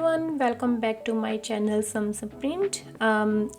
everyone, welcome back to my channel Print.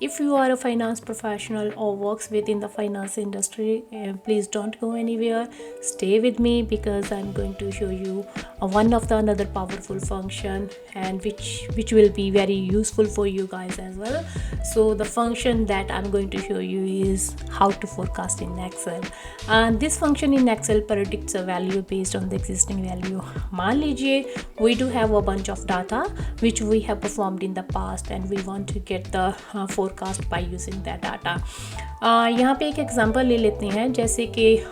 If you are a finance professional or works within the finance industry, please don't go anywhere. Stay with me because I'm going to show you one of the another powerful function and which will be very useful for you guys as well. So the function that I'm going to show you is how to forecast in Excel. And this function in Excel predicts a value based on the existing value. मान लीजिए we do have a bunch of data which we have performed in the past and we want to get the forecast by using that data. यहाँ पे एक example ले लेते हैं, जैसे कि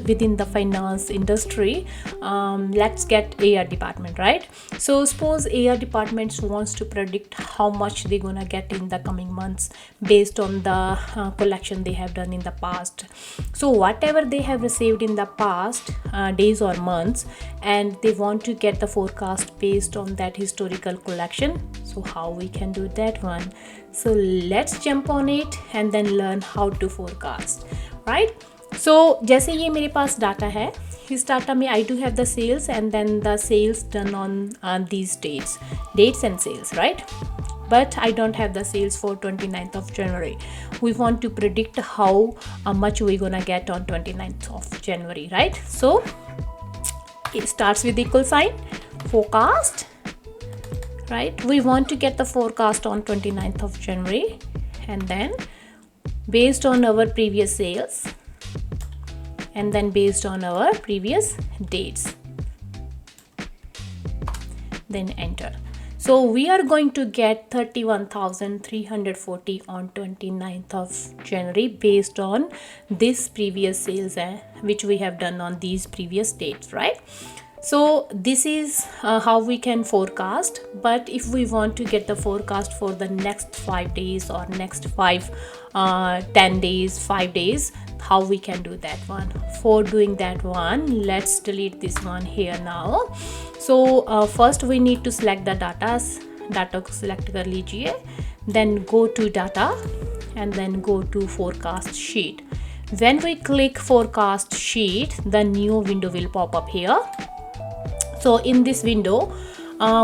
within the finance industry, let's get AR department, right? So suppose AR departments wants to predict how much they're gonna get in the coming months based on the collection they have done in the past. So whatever they have received in the past days or months, and they want to get the forecast based on that historical collection. So how we can do that one? So let's jump on it and then learn how to forecast, right? So जैसे ये मेरे पास data है, इस data में I do have the sales and then the sales done on these dates and sales, right? But I don't have the sales for 29th of January. We want to predict how much we're gonna get on 29th of January, right? So it starts with equal sign, forecast, right? We want to get the forecast on 29th of January, and then based on our previous sales and then based on our previous dates, then enter. So we are going to get 31,340 on 29th of January based on this previous sales which we have done on these previous dates, right? So this is how we can forecast. But if we want to get the forecast for the next 5 days or next 10 days, 5 days, how we can do that one? For doing that one, let's delete this one here now. So first we need to select the data को select कर लीजिए, then go to data and then go to forecast sheet. When we click forecast sheet, the new window will pop up here. So in this window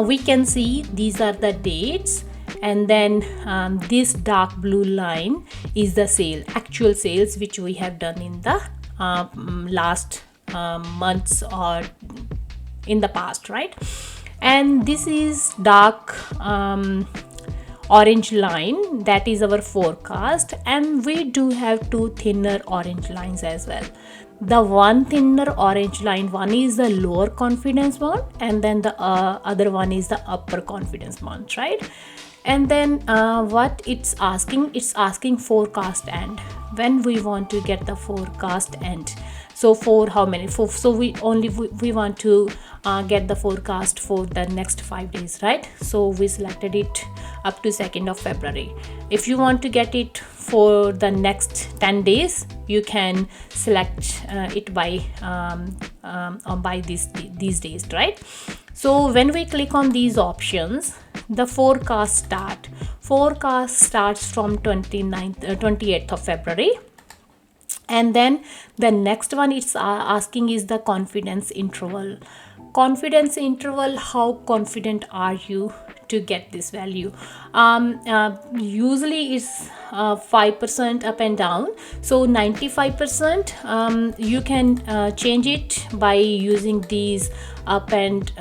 we can see these are the dates, and then this dark blue line is the actual sales which we have done in the last months or in the past, right? And this is dark orange line, that is our forecast, and we do have two thinner orange lines as well. The one thinner orange line, one is the lower confidence one and then the other one is the upper confidence one, right? And then what it's asking forecast end, when we want to get the forecast end. So for how many? So we want to get the forecast for the next 5 days, right? So we selected it up to 2nd of February. If you want to get it for the next 10 days, you can select it by these days, right? So when we click on these options, the forecast starts from 28th of February. And then the next one it's asking is the confidence interval. Confidence interval, how confident are you to get this value? Usually it's 5% up and down, so 95%. You can change it by using these up and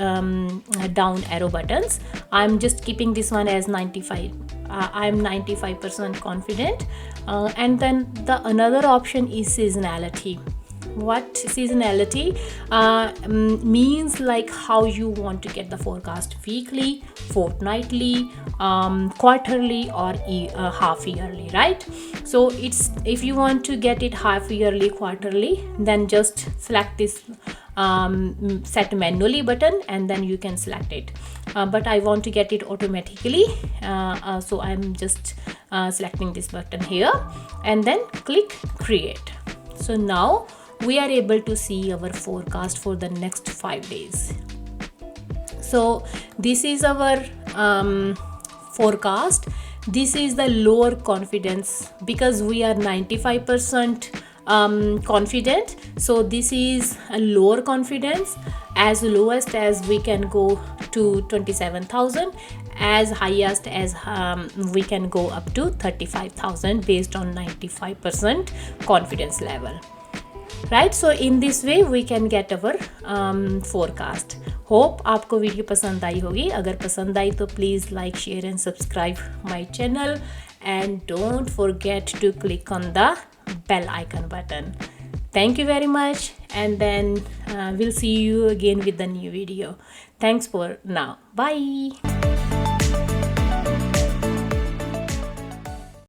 down arrow buttons. I'm just keeping this one as 95. I'm 95% confident. And then the another option is seasonality. What seasonality means, like how you want to get the forecast: weekly, fortnightly, quarterly, or half yearly, right? So it's, if you want to get it half yearly, quarterly, then just select this set manually button and then you can select it. But I want to get it automatically, so I'm just selecting this button here and then click create. So now we are able to see our forecast for the next 5 days. So this is our forecast. This is the lower confidence because we are 95% confident. So this is a lower confidence, as lowest as we can go to 27,000, as highest as we can go up to 35,000 based on 95% confidence level, right? So in this way we can get our forecast. Hope आपको video पसंद आई होगी. अगर पसंद आई तो please like, share and subscribe my channel, and don't forget to click on the bell icon button. Thank you very much, and then we'll see you again with the new video. Thanks for now. Bye.